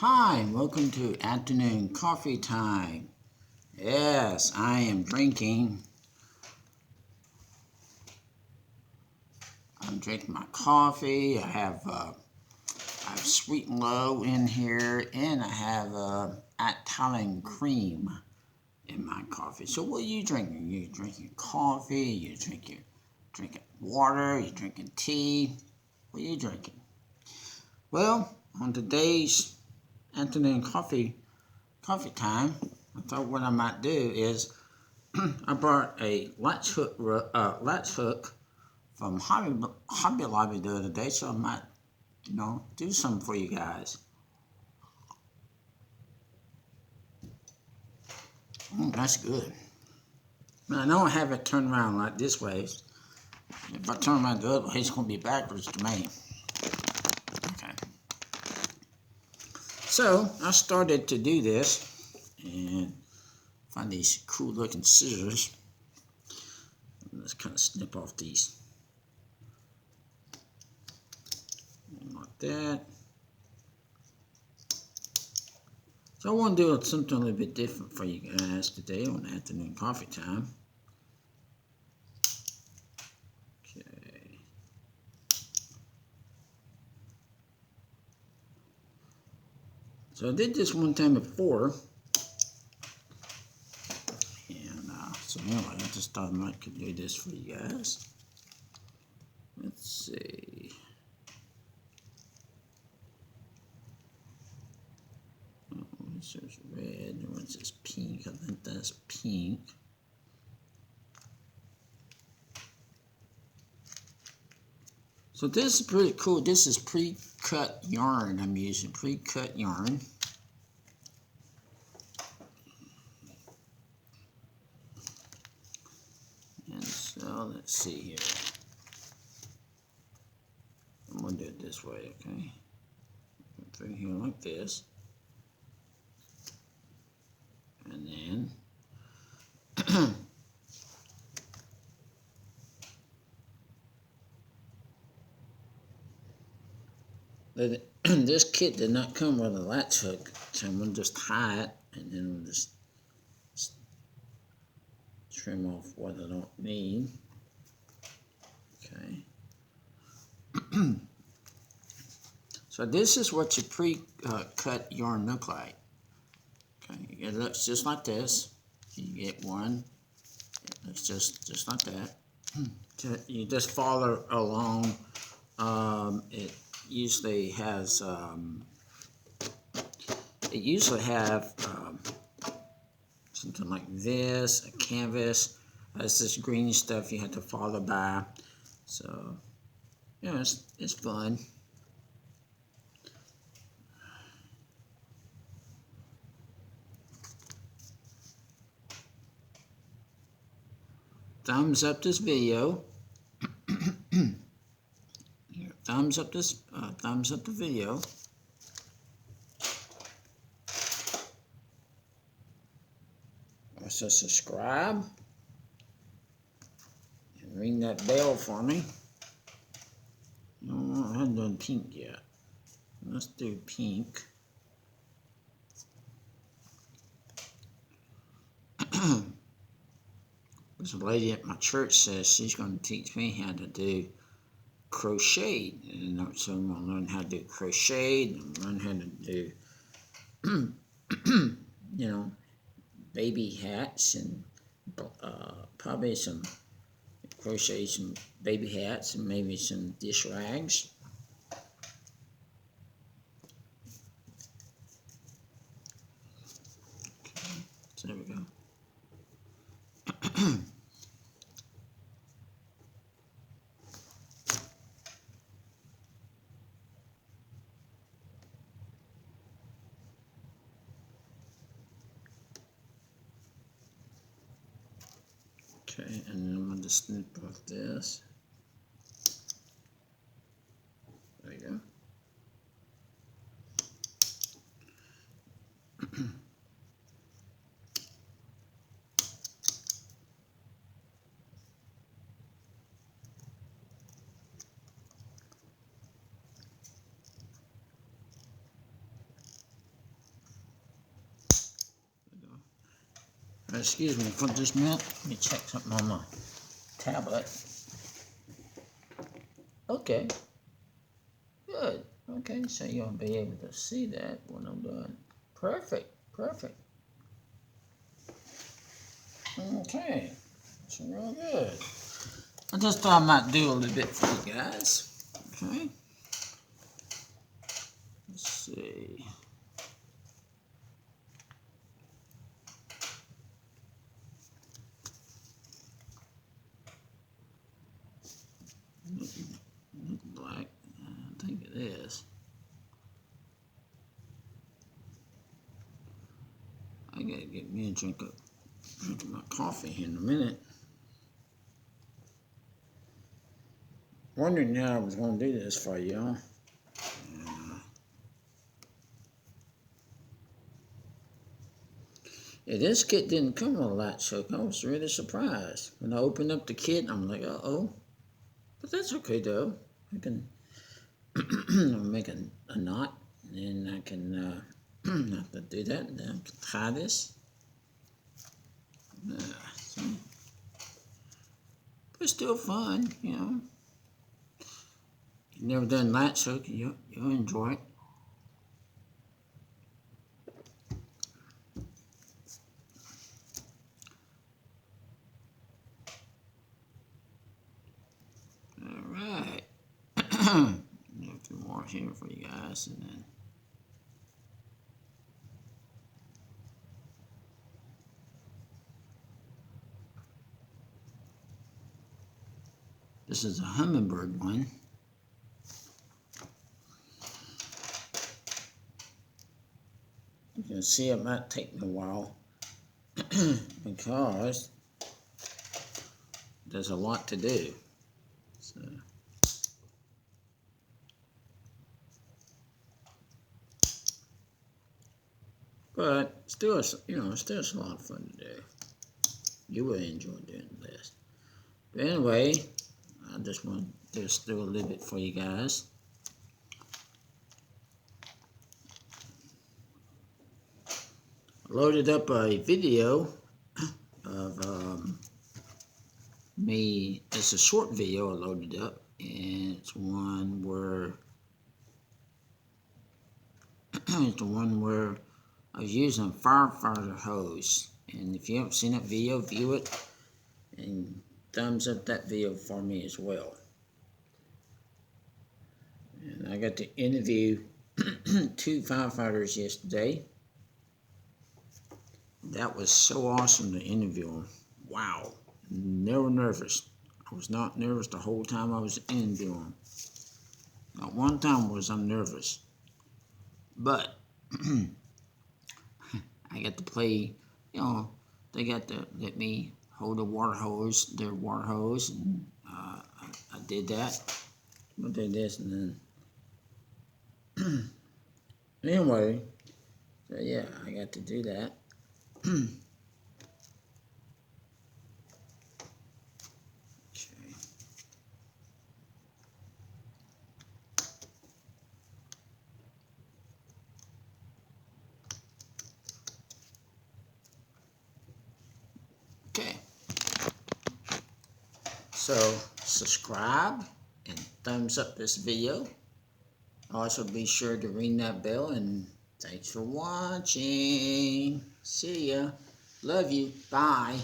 Hi, welcome to afternoon coffee time. Yes, I am drinking. I'm drinking my coffee. I have sweet and low in here, and I have Italian cream in my coffee. So, what are you drinking? You drinking coffee? You drinking water? You drinking tea? What are you drinking? Well, on today's afternoon coffee time, I thought what I might do is I brought a latch hook from Hobby Lobby the other day, so I might, do something for you guys. That's good. Now, I don't have it turned around like this way. If I turn around the other way, it's going to be backwards to me. Okay. So, I started to do this and find these cool looking scissors. Let's kind of snip off these. Like that. So I want to do something a little bit different for you guys today on afternoon coffee time. Okay. So I did this one time before. And so anyway, I just thought I could do this for you guys. Let's see. This is red, and what's this pink? I think that's pink. So this is pretty cool. This is pre-cut yarn I'm using, pre-cut yarn. And so let's see here. I'm gonna do it this way, okay? Go through here like this. And then this kit did not come with a latch hook, so I'm going to just tie it and then we'll just trim off what I don't need. Okay. So this is what your pre-cut yarn look like. Okay, it looks just like this. You get one. It looks just like that. You just follow along. It usually has something like this, a canvas. That's this green stuff you have to follow by. So yeah, it's fun. Thumbs up this video. Thumbs up the video. Also subscribe and ring that bell for me. No, I haven't done pink yet. Let's do pink. There's a lady at my church says she's going to teach me how to do crochet, and so I'm going to learn how to do crochet and learn how to do baby hats and probably some crochet some baby hats and maybe some dish rags. Okay, so there we go. Okay, and then I'm going to snip off this. There you go. Excuse me for just a minute. Let me check something on my tablet. Okay. Good. Okay, so you'll be able to see that when I'm done. Perfect. Perfect. Okay. That's real good. I just thought I might do a little bit for you guys. Okay. Let's see. Look like, I think it is. I gotta get me a drink of my coffee here in a minute. Wondering how I was gonna do this for y'all. Yeah, this kit didn't come with a latch hook. I was really surprised. When I opened up the kit, I'm like, uh-oh. But that's okay, though. I can make a knot, and I can have to do that, and then I can tie this. See? But still fun, you know. You've never done latch hook, you'll enjoy it. Alright. A few more here for you guys, and then this is a hummingbird one. You can see it might take me a while because there's a lot to do. So. But still, you know, still a lot of fun to do. You will enjoy doing this. But anyway, I just want to just do a little bit for you guys. I loaded up a video of me. It's a short video I loaded up, and it's one where it's the one where I was using a firefighter hose. And if you haven't seen that video, view it and thumbs up that video for me as well. And I got to interview 2 firefighters yesterday. That was so awesome to interview them. Wow. Never nervous. I was not nervous the whole time I was interviewing them. Not one time was I nervous. But I got to play, you know, they got to let me hold their water hose, and I did that. I did this, and then anyway, so yeah, I got to do that. Okay. So subscribe and thumbs up this video. Also be sure to ring that bell, and thanks for watching. See ya. Love you. Bye.